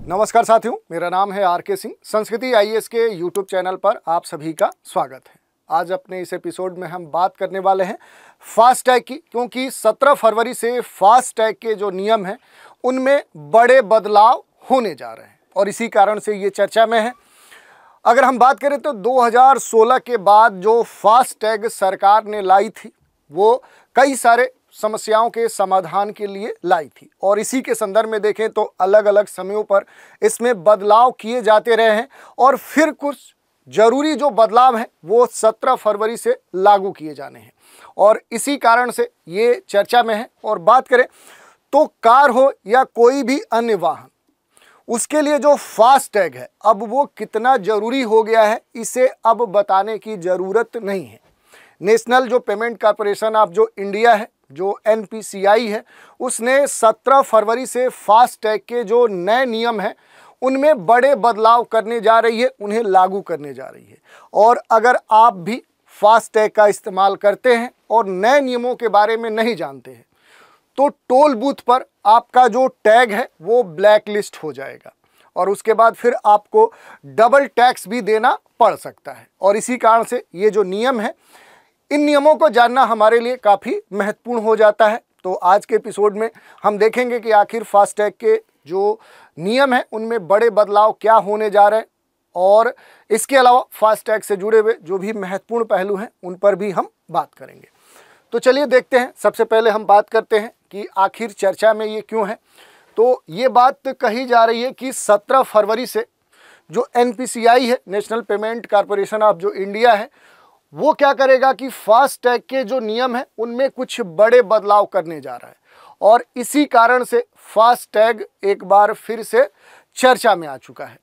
नमस्कार साथियों, मेरा नाम है आर के सिंह। संस्कृति आईएएस के यूट्यूब चैनल पर आप सभी का स्वागत है। आज अपने इस एपिसोड में हम बात करने वाले हैं फास्टैग की, क्योंकि 17 फरवरी से फास्टैग के जो नियम हैं उनमें बड़े बदलाव होने जा रहे हैं और इसी कारण से ये चर्चा में है। अगर हम बात करें तो 2016 के बाद जो फास्टैग सरकार ने लाई थी वो कई सारे समस्याओं के समाधान के लिए लाई थी और इसी के संदर्भ में देखें तो अलग अलग समयों पर इसमें बदलाव किए जाते रहे हैं और फिर कुछ जरूरी जो बदलाव हैं वो 17 फरवरी से लागू किए जाने हैं और इसी कारण से ये चर्चा में है। और बात करें तो कार हो या कोई भी अन्य वाहन, उसके लिए जो फास्टैग है अब वो कितना ज़रूरी हो गया है इसे अब बताने की ज़रूरत नहीं है। नेशनल जो पेमेंट कॉरपोरेशन ऑफ जो इंडिया है, जो NPCI है, उसने 17 फरवरी से फास्टैग के जो नए नियम हैं उनमें बड़े बदलाव करने जा रही है, उन्हें लागू करने जा रही है। और अगर आप भी फास्टैग का इस्तेमाल करते हैं और नए नियमों के बारे में नहीं जानते हैं तो टोल बूथ पर आपका जो टैग है वो ब्लैक लिस्ट हो जाएगा और उसके बाद फिर आपको डबल टैक्स भी देना पड़ सकता है। और इसी कारण से ये जो नियम है, इन नियमों को जानना हमारे लिए काफ़ी महत्वपूर्ण हो जाता है। तो आज के एपिसोड में हम देखेंगे कि आखिर फास्टैग के जो नियम हैं उनमें बड़े बदलाव क्या होने जा रहे हैं और इसके अलावा फास्टैग से जुड़े हुए जो भी महत्वपूर्ण पहलू हैं उन पर भी हम बात करेंगे। तो चलिए देखते हैं। सबसे पहले हम बात करते हैं कि आखिर चर्चा में ये क्यों है। तो ये बात कही जा रही है कि 17 फरवरी से जो NPCI है, नेशनल पेमेंट कॉरपोरेशन ऑफ जो इंडिया है, वो क्या करेगा कि फास्टैग के जो नियम हैं उनमें कुछ बड़े बदलाव करने जा रहा है और इसी कारण से फास्टैग एक बार फिर से चर्चा में आ चुका है।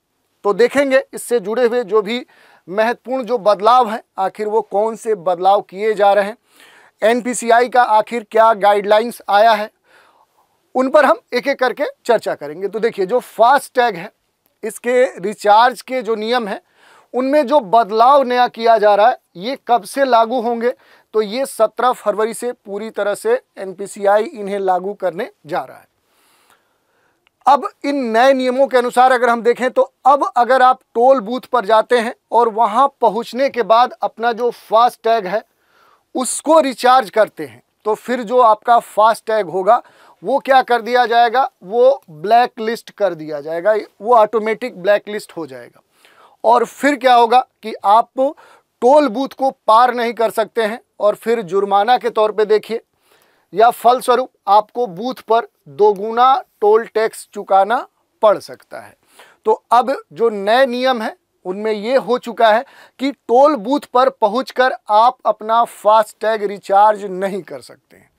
तो देखेंगे इससे जुड़े हुए जो भी महत्वपूर्ण जो बदलाव हैं आखिर वो कौन से बदलाव किए जा रहे हैं, NPCI का आखिर क्या गाइडलाइंस आया है, उन पर हम एक एक करके चर्चा करेंगे। तो देखिए, जो फास्टैग है इसके रिचार्ज के जो नियम हैं उनमें जो बदलाव नया किया जा रहा है ये कब से लागू होंगे, तो ये 17 फरवरी से पूरी तरह से NPCI इन्हें लागू करने जा रहा है। अब इन नए नियमों के अनुसार अगर हम देखें तो अब अगर आप टोल बूथ पर जाते हैं और वहां पहुंचने के बाद अपना जो फास्टैग है उसको रिचार्ज करते हैं तो फिर जो आपका फास्टैग होगा वो क्या कर दिया जाएगा, वो ब्लैक लिस्ट कर दिया जाएगा, वो ऑटोमेटिक ब्लैक लिस्ट हो जाएगा। और फिर क्या होगा कि आप टोल बूथ को पार नहीं कर सकते हैं और फिर जुर्माना के तौर पे देखिए या फलस्वरूप आपको बूथ पर दोगुना टोल टैक्स चुकाना पड़ सकता है। तो अब जो नए नियम हैं उनमें ये हो चुका है कि टोल बूथ पर पहुंचकर आप अपना फास्टैग रिचार्ज नहीं कर सकते हैं।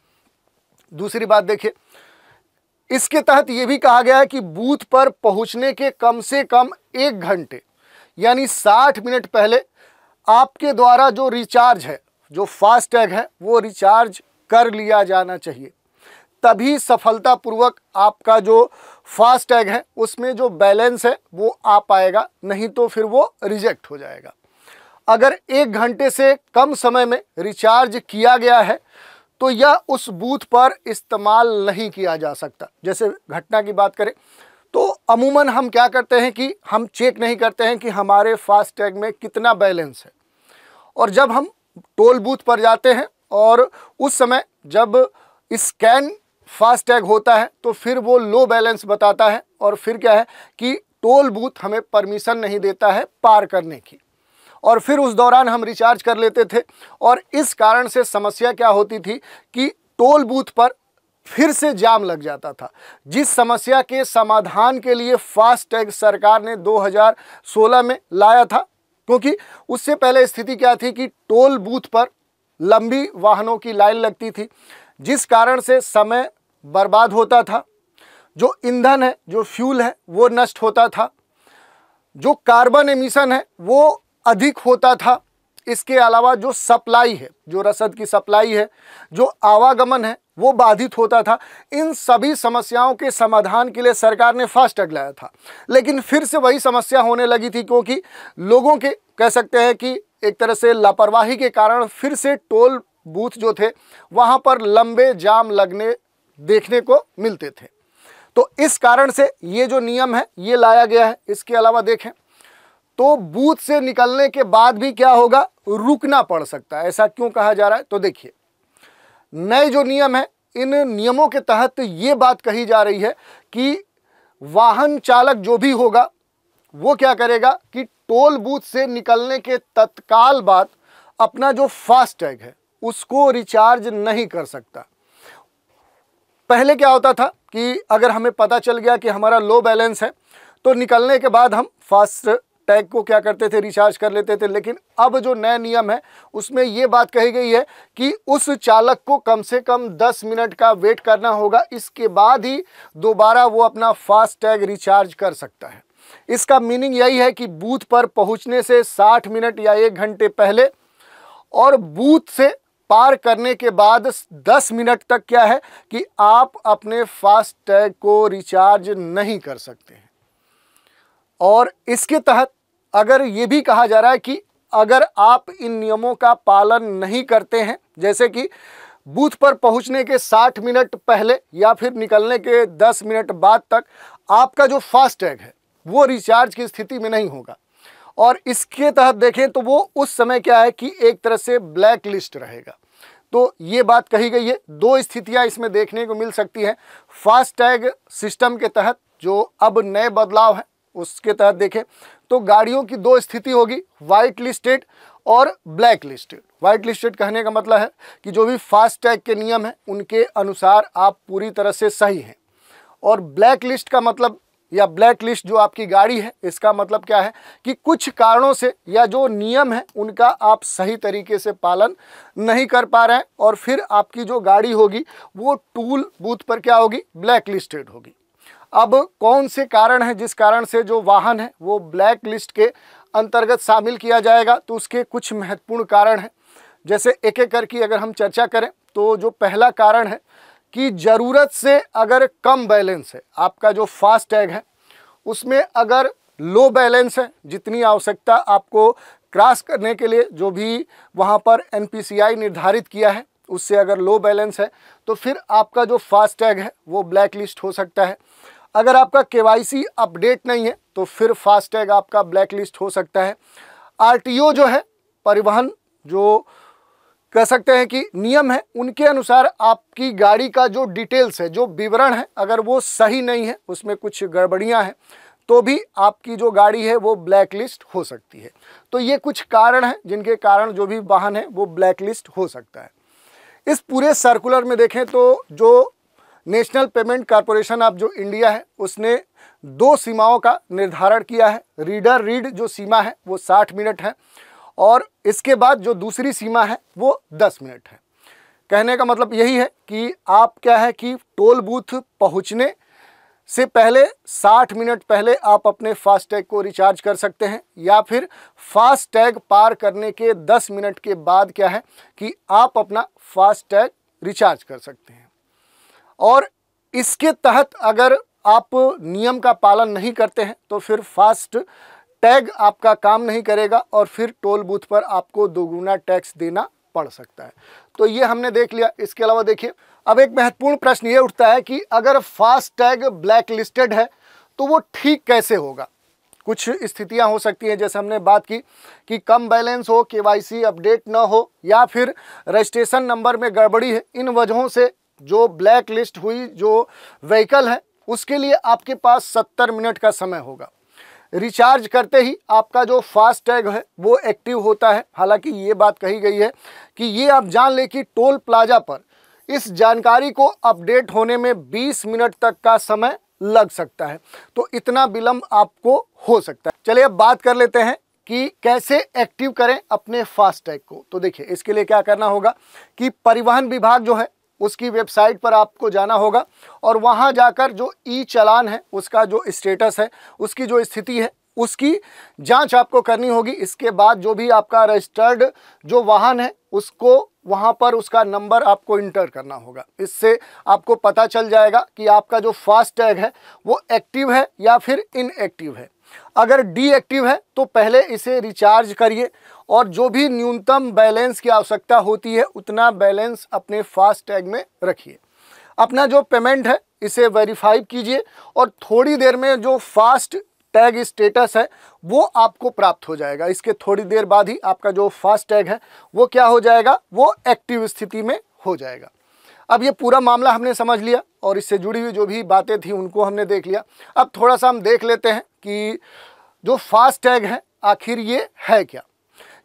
दूसरी बात देखिए, इसके तहत ये भी कहा गया है कि बूथ पर पहुंचने के कम से कम 1 घंटे यानी 60 मिनट पहले आपके द्वारा जो रिचार्ज है, जो फास्टैग है, वो रिचार्ज कर लिया जाना चाहिए, तभी सफलतापूर्वक आपका जो फास्टैग है उसमें जो बैलेंस है वो आ पाएगा, नहीं तो फिर वो रिजेक्ट हो जाएगा। अगर 1 घंटे से कम समय में रिचार्ज किया गया है तो यह उस बूथ पर इस्तेमाल नहीं किया जा सकता। जैसे घटना की बात करें तो अमूमन हम क्या करते हैं कि हम चेक नहीं करते हैं कि हमारे फास्टैग में कितना बैलेंस है और जब हम टोल बूथ पर जाते हैं और उस समय जब स्कैन फास्टैग होता है तो फिर वो लो बैलेंस बताता है और फिर क्या है कि टोल बूथ हमें परमिशन नहीं देता है पार करने की और फिर उस दौरान हम रिचार्ज कर लेते थे और इस कारण से समस्या क्या होती थी कि टोल बूथ पर फिर से जाम लग जाता था। जिस समस्या के समाधान के लिए फास्टैग सरकार ने 2016 में लाया था, क्योंकि उससे पहले स्थिति क्या थी कि टोल बूथ पर लंबी वाहनों की लाइन लगती थी जिस कारण से समय बर्बाद होता था, जो ईंधन है, जो फ्यूल है वो नष्ट होता था, जो कार्बन एमिशन है वो अधिक होता था। इसके अलावा जो सप्लाई है, जो रसद की सप्लाई है, जो आवागमन है वो बाधित होता था। इन सभी समस्याओं के समाधान के लिए सरकार ने फास्टैग लाया था, लेकिन फिर से वही समस्या होने लगी थी क्योंकि लोगों के कह सकते हैं कि एक तरह से लापरवाही के कारण फिर से टोल बूथ जो थे वहाँ पर लंबे जाम लगने देखने को मिलते थे। तो इस कारण से ये जो नियम है ये लाया गया है। इसके अलावा देखें तो बूथ से निकलने के बाद भी क्या होगा, रुकना पड़ सकता है। ऐसा क्यों कहा जा रहा है, तो देखिए नए जो नियम है इन नियमों के तहत ये बात कही जा रही है कि वाहन चालक जो भी होगा वो क्या करेगा कि टोल बूथ से निकलने के तत्काल बाद अपना जो फास्टैग है उसको रिचार्ज नहीं कर सकता। पहले क्या होता था कि अगर हमें पता चल गया कि हमारा लो बैलेंस है तो निकलने के बाद हम फास्ट टैग को क्या करते थे, रिचार्ज कर लेते थे। लेकिन अब जो नया नियम है उसमें ये बात कही गई है कि उस चालक को कम से कम 10 मिनट का वेट करना होगा, इसके बाद ही दोबारा वो अपना फास्ट टैग रिचार्ज कर सकता है। इसका मीनिंग यही है कि बूथ पर पहुंचने से 60 मिनट या 1 घंटे पहले और बूथ से पार करने के बाद 10 मिनट तक क्या है कि आप अपने फास्ट टैग को रिचार्ज नहीं कर सकते हैं। और इसके तहत अगर ये भी कहा जा रहा है कि अगर आप इन नियमों का पालन नहीं करते हैं, जैसे कि बूथ पर पहुंचने के 60 मिनट पहले या फिर निकलने के 10 मिनट बाद तक आपका जो फास्ट टैग है वो रिचार्ज की स्थिति में नहीं होगा। और इसके तहत देखें तो वो उस समय क्या है कि एक तरह से ब्लैक लिस्ट रहेगा। तो ये बात कही गई है। 2 स्थितियां इसमें देखने को मिल सकती हैं। फास्ट टैग सिस्टम के तहत जो अब नए बदलाव हैं उसके तहत देखें तो गाड़ियों की 2 स्थिति होगी, वाइट लिस्टेड और ब्लैक लिस्टेड। वाइट लिस्टेड कहने का मतलब है कि जो भी फास्ट टैग के नियम हैं उनके अनुसार आप पूरी तरह से सही हैं। और ब्लैक लिस्ट का मतलब या ब्लैक लिस्ट जो आपकी गाड़ी है इसका मतलब क्या है कि कुछ कारणों से या जो नियम है उनका आप सही तरीके से पालन नहीं कर पा रहे हैं और फिर आपकी जो गाड़ी होगी वो टूल बूथ पर क्या होगी, ब्लैक लिस्टेड होगी। अब कौन से कारण हैं जिस कारण से जो वाहन है वो ब्लैक लिस्ट के अंतर्गत शामिल किया जाएगा, तो उसके कुछ महत्वपूर्ण कारण हैं। जैसे एक एक करके अगर हम चर्चा करें तो जो पहला कारण है कि ज़रूरत से अगर कम बैलेंस है, आपका जो फास्ट टैग है उसमें अगर लो बैलेंस है, जितनी आवश्यकता आपको क्रॉस करने के लिए जो भी वहाँ पर NPCI निर्धारित किया है उससे अगर लो बैलेंस है तो फिर आपका जो फास्ट टैग है वो ब्लैक लिस्ट हो सकता है। अगर आपका KYC अपडेट नहीं है तो फिर फास्ट टैग आपका ब्लैक लिस्ट हो सकता है। RTO जो है, परिवहन जो कह सकते हैं कि नियम है, उनके अनुसार आपकी गाड़ी का जो डिटेल्स है, जो विवरण है, अगर वो सही नहीं है, उसमें कुछ गड़बड़ियां हैं तो भी आपकी जो गाड़ी है वो ब्लैक लिस्ट हो सकती है। तो ये कुछ कारण हैं जिनके कारण जो भी वाहन है वो ब्लैक लिस्ट हो सकता है। इस पूरे सर्कुलर में देखें तो जो नेशनल पेमेंट कॉरपोरेशन ऑफ जो इंडिया है उसने 2 सीमाओं का निर्धारण किया है। रीडर रीड जो सीमा है वो 60 मिनट है और इसके बाद जो दूसरी सीमा है वो 10 मिनट है। कहने का मतलब यही है कि आप क्या है कि टोल बूथ पहुंचने से पहले 60 मिनट पहले आप अपने फास्ट टैग को रिचार्ज कर सकते हैं या फिर फास्ट टैग पार करने के 10 मिनट के बाद क्या है कि आप अपना फास्ट टैग रिचार्ज कर सकते हैं। और इसके तहत अगर आप नियम का पालन नहीं करते हैं तो फिर फास्ट टैग आपका काम नहीं करेगा और फिर टोल बूथ पर आपको दोगुना टैक्स देना पड़ सकता है। तो ये हमने देख लिया। इसके अलावा देखिए अब एक महत्वपूर्ण प्रश्न ये उठता है कि अगर फास्ट टैग ब्लैक लिस्टेड है तो वो ठीक कैसे होगा। कुछ स्थितियां हो सकती हैं, जैसे हमने बात की कि कम बैलेंस हो, KYC अपडेट ना हो या फिर रजिस्ट्रेशन नंबर में गड़बड़ी है। इन वजहों से जो ब्लैक लिस्ट हुई जो व्हीकल है उसके लिए आपके पास 70 मिनट का समय होगा। रिचार्ज करते ही आपका जो फास्ट टैग है वो एक्टिव होता है। हालांकि ये बात कही गई है कि ये आप जान लें कि टोल प्लाजा पर इस जानकारी को अपडेट होने में 20 मिनट तक का समय लग सकता है। तो इतना विलंब आपको हो सकता है। चलिए अब बात कर लेते हैं कि कैसे एक्टिव करें अपने फास्ट टैग को। तो देखिए इसके लिए क्या करना होगा कि परिवहन विभाग जो है उसकी वेबसाइट पर आपको जाना होगा और वहां जाकर जो ई चालान है उसका जो स्टेटस है, उसकी जो स्थिति है, उसकी जांच आपको करनी होगी। इसके बाद जो भी आपका रजिस्टर्ड जो वाहन है उसको वहां पर उसका नंबर आपको इंटर करना होगा। इससे आपको पता चल जाएगा कि आपका जो फास्ट टैग है वो एक्टिव है या फिर इनएक्टिव है। अगर डीएक्टिव है तो पहले इसे रिचार्ज करिए और जो भी न्यूनतम बैलेंस की आवश्यकता होती है उतना बैलेंस अपने फास्ट टैग में रखिए। अपना जो पेमेंट है इसे वेरीफाई कीजिए और थोड़ी देर में जो फास्ट टैग स्टेटस है वो आपको प्राप्त हो जाएगा। इसके थोड़ी देर बाद ही आपका जो फास्ट टैग है वो क्या हो जाएगा, वो एक्टिव स्थिति में हो जाएगा। अब ये पूरा मामला हमने समझ लिया और इससे जुड़ी हुई जो भी बातें थी उनको हमने देख लिया। अब थोड़ा सा हम देख लेते हैं कि जो फास्ट टैग है आखिर ये है क्या,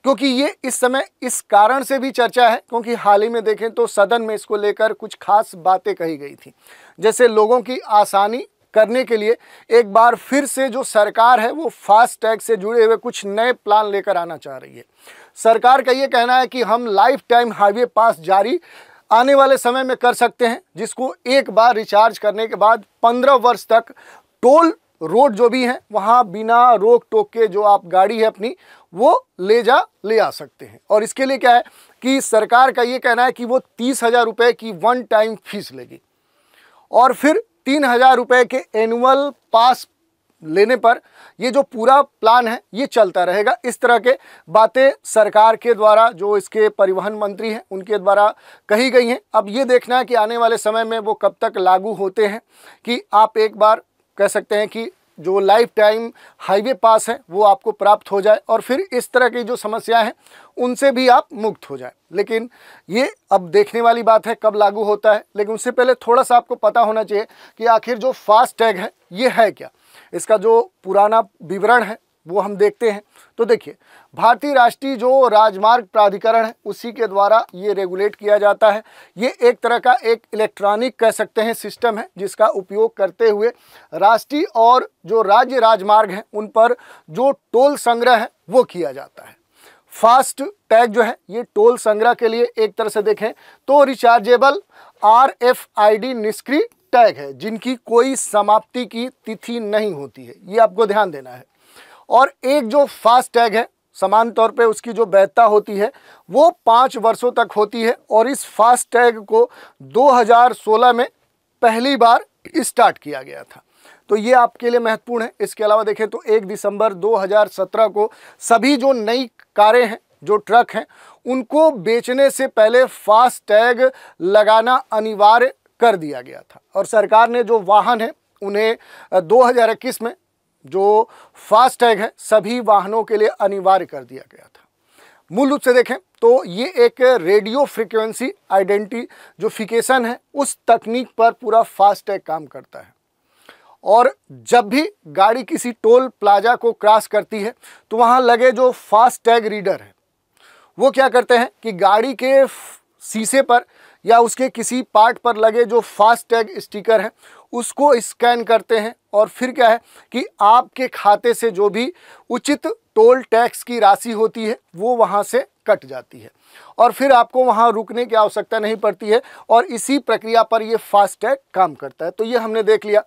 क्योंकि ये इस समय इस कारण से भी चर्चा है क्योंकि हाल ही में देखें तो सदन में इसको लेकर कुछ खास बातें कही गई थी। जैसे लोगों की आसानी करने के लिए एक बार फिर से जो सरकार है वो फास्ट टैग से जुड़े हुए कुछ नए प्लान लेकर आना चाह रही है। सरकार का ये कहना है कि हम लाइफ टाइम हाईवे पास जारी आने वाले समय में कर सकते हैं, जिसको एक बार रिचार्ज करने के बाद 15 वर्ष तक टोल रोड जो भी हैं वहाँ बिना रोक टोक के जो आप गाड़ी है अपनी वो ले आ सकते हैं। और इसके लिए क्या है कि सरकार का ये कहना है कि वो 30,000 रुपये की वन टाइम फीस लेगी और फिर 3,000 रुपये के एनुअल पास लेने पर ये जो पूरा प्लान है ये चलता रहेगा। इस तरह के बातें सरकार के द्वारा, जो इसके परिवहन मंत्री हैं उनके द्वारा कही गई हैं। अब ये देखना है कि आने वाले समय में वो कब तक लागू होते हैं कि आप एक बार कह सकते हैं कि जो लाइफ टाइम हाईवे पास है वो आपको प्राप्त हो जाए और फिर इस तरह की जो समस्याएं हैं उनसे भी आप मुक्त हो जाए। लेकिन ये अब देखने वाली बात है कब लागू होता है। लेकिन उससे पहले थोड़ा सा आपको पता होना चाहिए कि आखिर जो फास्ट टैग है ये है क्या। इसका जो पुराना विवरण है वो हम देखते हैं। तो देखिए, भारतीय राष्ट्रीय जो राजमार्ग प्राधिकरण है उसी के द्वारा ये रेगुलेट किया जाता है। ये एक तरह का एक इलेक्ट्रॉनिक कह सकते हैं सिस्टम है जिसका उपयोग करते हुए राष्ट्रीय और जो राज्य राजमार्ग हैं उन पर जो टोल संग्रह है वो किया जाता है। फास्ट टैग जो है ये टोल संग्रह के लिए एक तरह से देखें तो रिचार्जेबल RFID निष्क्रिय टैग है जिनकी कोई समाप्ति की तिथि नहीं होती है, ये आपको ध्यान देना है। और एक जो फास्ट टैग है समान तौर पे उसकी जो वैधता होती है वो 5 वर्षों तक होती है और इस फास्ट टैग को 2016 में पहली बार स्टार्ट किया गया था। तो ये आपके लिए महत्वपूर्ण है। इसके अलावा देखें तो 1 दिसंबर 2017 को सभी जो नई कारें हैं, जो ट्रक हैं, उनको बेचने से पहले फास्ट टैग लगाना अनिवार्य कर दिया गया था और सरकार ने जो वाहन है उन्हें 2021 में जो फास्ट टैग है सभी वाहनों के लिए अनिवार्य कर दिया गया था। मूल रूप से देखें तो ये एक रेडियो फ्रीक्वेंसी आइडेंटिफिकेशन है, उस तकनीक पर पूरा फास्ट टैग काम करता है। और जब भी गाड़ी किसी टोल प्लाजा को क्रॉस करती है तो वहाँ लगे जो फास्ट टैग रीडर है वो क्या करते हैं कि गाड़ी के शीशे पर या उसके किसी पार्ट पर लगे जो फास्ट टैग स्टिकर है उसको स्कैन करते हैं और फिर क्या है कि आपके खाते से जो भी उचित टोल टैक्स की राशि होती है वो वहाँ से कट जाती है और फिर आपको वहाँ रुकने की आवश्यकता नहीं पड़ती है और इसी प्रक्रिया पर ये फास्ट टैग काम करता है। तो ये हमने देख लिया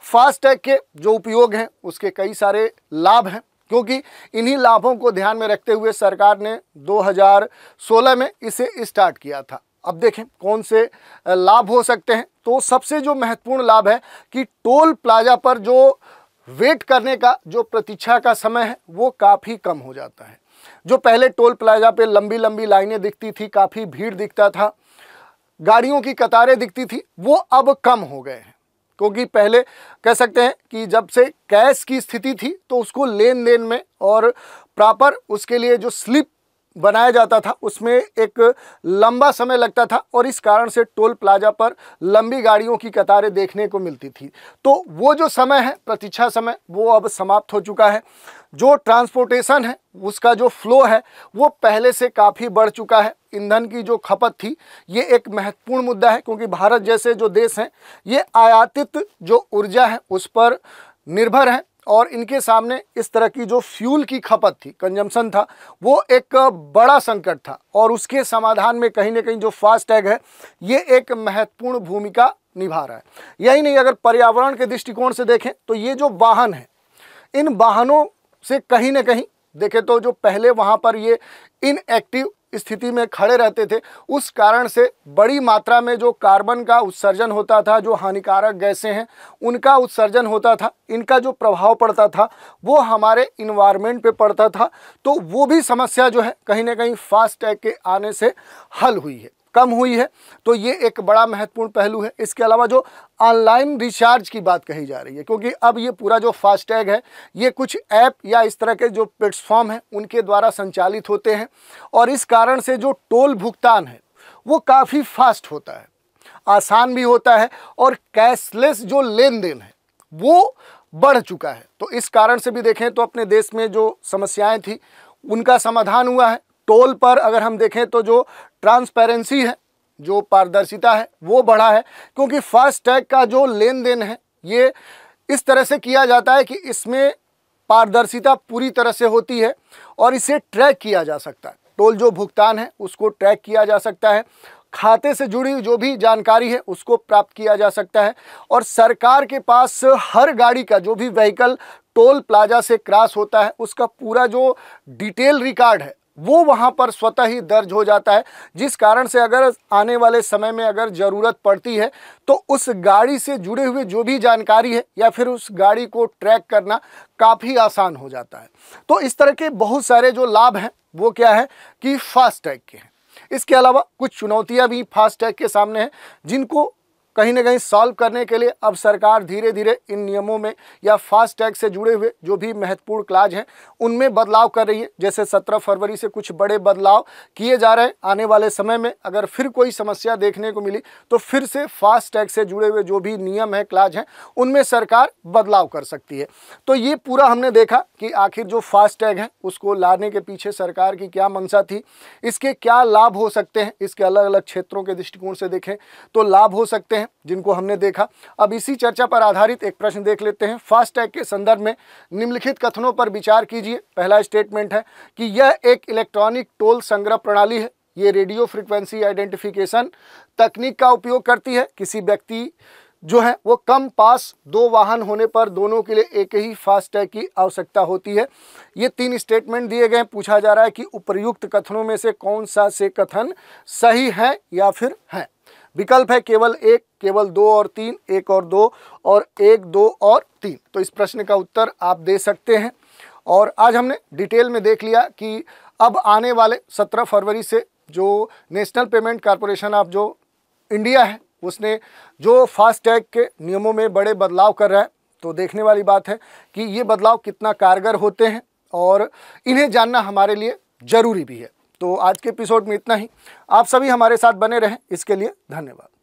फास्ट टैग के जो उपयोग हैं उसके कई सारे लाभ हैं, क्योंकि इन्हीं लाभों को ध्यान में रखते हुए सरकार ने 2016 में इसे स्टार्ट किया था। अब देखें कौन से लाभ हो सकते हैं। तो सबसे जो महत्वपूर्ण लाभ है कि टोल प्लाजा पर जो वेट करने का जो प्रतीक्षा का समय है वो काफ़ी कम हो जाता है। जो पहले टोल प्लाजा पे लंबी लंबी लाइनें दिखती थी, काफ़ी भीड़ दिखता था, गाड़ियों की कतारें दिखती थी, वो अब कम हो गए हैं। क्योंकि पहले कह सकते हैं कि जब से कैश की स्थिति थी तो उसको लेन देन में और प्रॉपर उसके लिए जो स्लिप बनाया जाता था उसमें एक लंबा समय लगता था और इस कारण से टोल प्लाजा पर लंबी गाड़ियों की कतारें देखने को मिलती थी। तो वो जो समय है, प्रतीक्षा समय, वो अब समाप्त हो चुका है। जो ट्रांसपोर्टेशन है उसका जो फ्लो है वो पहले से काफ़ी बढ़ चुका है। ईंधन की जो खपत थी ये एक महत्वपूर्ण मुद्दा है, क्योंकि भारत जैसे जो देश हैं ये आयातित जो ऊर्जा है उस पर निर्भर है और इनके सामने इस तरह की जो फ्यूल की खपत थी, कंजम्पशन था, वो एक बड़ा संकट था और उसके समाधान में कहीं ना कहीं जो फास्ट टैग है ये एक महत्वपूर्ण भूमिका निभा रहा है। यही नहीं, अगर पर्यावरण के दृष्टिकोण से देखें तो ये जो वाहन है इन वाहनों से कहीं ना कहीं देखें तो जो पहले वहाँ पर ये इनएक्टिव स्थिति में खड़े रहते थे उस कारण से बड़ी मात्रा में जो कार्बन का उत्सर्जन होता था, जो हानिकारक गैसें हैं उनका उत्सर्जन होता था, इनका जो प्रभाव पड़ता था वो हमारे इन्वायरमेंट पे पड़ता था। तो वो भी समस्या जो है कहीं ना कहीं फास्ट टैग के आने से हल हुई है। कम हुई है, तो ये एक बड़ा महत्वपूर्ण पहलू है। इसके अलावा जो ऑनलाइन रिचार्ज की बात कही जा रही है, क्योंकि अब ये पूरा जो फास्टैग है ये कुछ ऐप या इस तरह के जो प्लेटफॉर्म हैं उनके द्वारा संचालित होते हैं, और इस कारण से जो टोल भुगतान है वो काफ़ी फास्ट होता है, आसान भी होता है, और कैशलेस जो लेन देन है वो बढ़ चुका है। तो इस कारण से भी देखें तो अपने देश में जो समस्याएं थी उनका समाधान हुआ है। टोल पर अगर हम देखें तो जो ट्रांसपेरेंसी है, जो पारदर्शिता है वो बढ़ा है, क्योंकि फास्टैग का जो लेन देन है ये इस तरह से किया जाता है कि इसमें पारदर्शिता पूरी तरह से होती है और इसे ट्रैक किया जा सकता है। टोल जो भुगतान है उसको ट्रैक किया जा सकता है, खाते से जुड़ी जो भी जानकारी है उसको प्राप्त किया जा सकता है, और सरकार के पास हर गाड़ी का जो भी व्हीकल टोल प्लाजा से क्रॉस होता है उसका पूरा जो डिटेल रिकॉर्ड है वो वहाँ पर स्वतः ही दर्ज हो जाता है, जिस कारण से अगर आने वाले समय में अगर ज़रूरत पड़ती है तो उस गाड़ी से जुड़े हुए जो भी जानकारी है या फिर उस गाड़ी को ट्रैक करना काफ़ी आसान हो जाता है। तो इस तरह के बहुत सारे जो लाभ हैं वो क्या है कि फास्टैग के हैं। इसके अलावा कुछ चुनौतियां भी फास्टैग के सामने हैं, जिनको कहीं ना कहीं सॉल्व करने के लिए अब सरकार धीरे धीरे इन नियमों में या फास्टैग से जुड़े हुए जो भी महत्वपूर्ण क्लाज हैं उनमें बदलाव कर रही है। जैसे 17 फरवरी से कुछ बड़े बदलाव किए जा रहे हैं। आने वाले समय में अगर फिर कोई समस्या देखने को मिली तो फिर से फास्टैग से जुड़े हुए जो भी नियम हैं, क्लाज हैं, उनमें सरकार बदलाव कर सकती है। तो ये पूरा हमने देखा कि आखिर जो फास्टैग है उसको लाने के पीछे सरकार की क्या मंशा थी, इसके क्या लाभ हो सकते हैं। इसके अलग अलग क्षेत्रों के दृष्टिकोण से देखें तो लाभ हो सकते हैं जिनको हमने देखा। अब इसी चर्चा पर आधारित एक प्रश्न देख लेते हैं। फास्टैग के संदर्भ में निम्नलिखित कथनों पर विचार कीजिए। पहला स्टेटमेंट है कि यह एक इलेक्ट्रॉनिक टोल संग्रह प्रणाली है। ये रेडियो फ्रीक्वेंसी आइडेंटिफिकेशन तकनीक का उपयोग करती है। किसी व्यक्ति जो है वो कम पास 2 वाहन होने पर दोनों के लिए एक ही फास्टैग की आवश्यकता होती है। ये 3 स्टेटमेंट दिए गए। पूछा जा रहा है कि उपर्युक्त कथनों में से कौन सा से कथन सही है या फिर है। विकल्प है केवल 1, केवल 2 और 3, 1 और 2 और 1, 2 और 3। तो इस प्रश्न का उत्तर आप दे सकते हैं। और आज हमने डिटेल में देख लिया कि अब आने वाले 17 फरवरी से जो नेशनल पेमेंट कॉरपोरेशन ऑफ जो इंडिया है उसने जो फास्टैग के नियमों में बड़े बदलाव कर रहा है। तो देखने वाली बात है कि ये बदलाव कितना कारगर होते हैं और इन्हें जानना हमारे लिए ज़रूरी भी है। तो आज के एपिसोड में इतना ही। आप सभी हमारे साथ बने रहें, इसके लिए धन्यवाद।